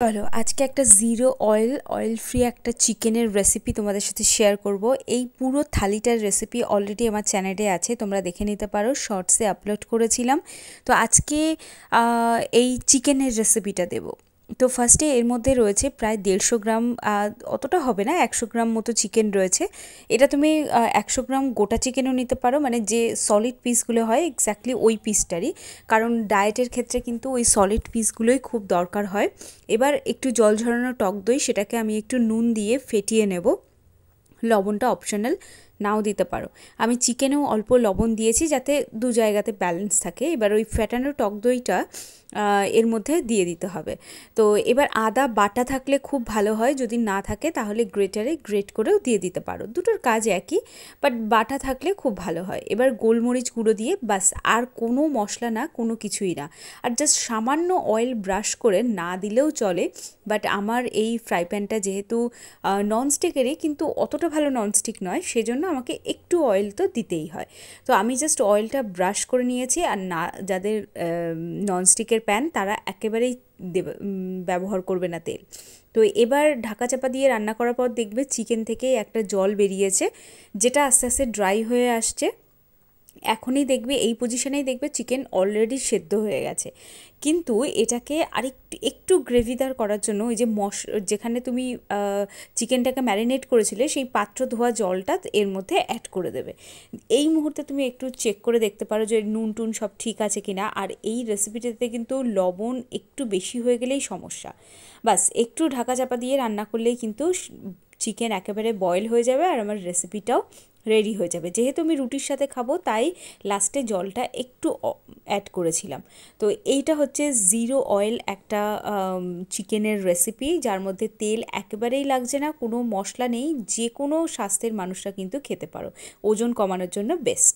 চলো আজকে একটা জিরো অয়েল ফ্রি একটা চিকেনের রেসিপি তোমাদের সাথে শেয়ার করব। এই পুরো থালিটার রেসিপি অলরেডি আমার চ্যানেলে আছে, তোমরা দেখে নিতে পারো, শর্টসে আপলোড করেছিলাম। তো আজকে এই চিকেনের রেসিপিটা দেব। তো ফার্স্টে এর মধ্যে রয়েছে প্রায় 150 গ্রাম, অতটা হবে না, 100 গ্রাম মতো চিকেন রয়েছে। এটা তুমি 100 গ্রাম গোটা চিকেনও নিতে পারো, মানে যে সলিড পিসগুলো হয় এক্স্যাক্টলি ওই পিসটারই, কারণ ডায়েটের ক্ষেত্রে কিন্তু ওই সলিড পিসগুলোই খুব দরকার হয়। এবার একটু জল ঝরানো টক দই, সেটাকে আমি একটু নুন দিয়ে ফেটিয়ে নেব। লবণটা অপশনাল, নাও দিতে পারো। আমি চিকেনেও অল্প লবণ দিয়েছি যাতে দু জায়গাতে ব্যালেন্স থাকে। এবার ওই ফেটানো টক দইটা এর মধ্যে দিয়ে দিতে হবে। তো এবার আদা বাটা থাকলে খুব ভালো হয়, যদি না থাকে তাহলে গ্রেটারে গ্রেট করেও দিয়ে দিতে পারো, দুটোর কাজ একই, বাট বাটা থাকলে খুব ভালো হয়। এবার গোলমরিচ গুঁড়ো দিয়ে বাস, আর কোনো মশলা না, কোনো কিছুই না। আর জাস্ট সামান্য অয়েল ব্রাশ করে না দিলেও চলে, বাট আমার এই ফ্রাই প্যানটা যেহেতু ননস্টিকেরই, কিন্তু অতটা ভালো ননস্টিক নয়, সেজন্য আমাকে একটু অয়েল তো দিতেই হয়। তো আমি জাস্ট অয়েলটা ব্রাশ করে নিয়েছি। আর না, যাদের ননস্টিকের প্যান তারা একেবারেই ব্যবহার করবে না তেল। তো এবার ঢাকা চাপা দিয়ে রান্না করার পর দেখবে চিকেন থেকে একটা জল বেরিয়েছে, যেটা আস্তে আস্তে ড্রাই হয়ে আসছে। এখনই দেখবে, এই পজিশনেই দেখবে চিকেন অলরেডি সেদ্ধ হয়ে গেছে। কিন্তু এটাকে আরেকটু একটু গ্রেভিদার করার জন্য ওই যে যেখানে তুমি চিকেনটাকে ম্যারিনেট করেছিলে সেই পাত্র ধোয়া জলটা এর মধ্যে অ্যাড করে দেবে। এই মুহূর্তে তুমি একটু চেক করে দেখতে পারো যে নুন টুন সব ঠিক আছে কিনা। আর এই রেসিপিটাতে কিন্তু লবণ একটু বেশি হয়ে গেলেই সমস্যা। বাস একটু ঢাকা চাপা দিয়ে রান্না করলেই কিন্তু চিকেন একেবারে বয়েল হয়ে যাবে, আর আমার রেসিপিটাও রেডি হয়ে যাবে। যেহেতু আমি রুটির সাথে খাবো, তাই লাস্টে জলটা একটু অ্যাড করেছিলাম। তো এইটা হচ্ছে জিরো অয়েল একটা চিকেনের রেসিপি, যার মধ্যে তেল একেবারেই লাগছে না, কোনো মশলা নেই, যে কোনো স্বাস্থ্যের মানুষরা কিন্তু খেতে পারো, ওজন কমানোর জন্য বেস্ট।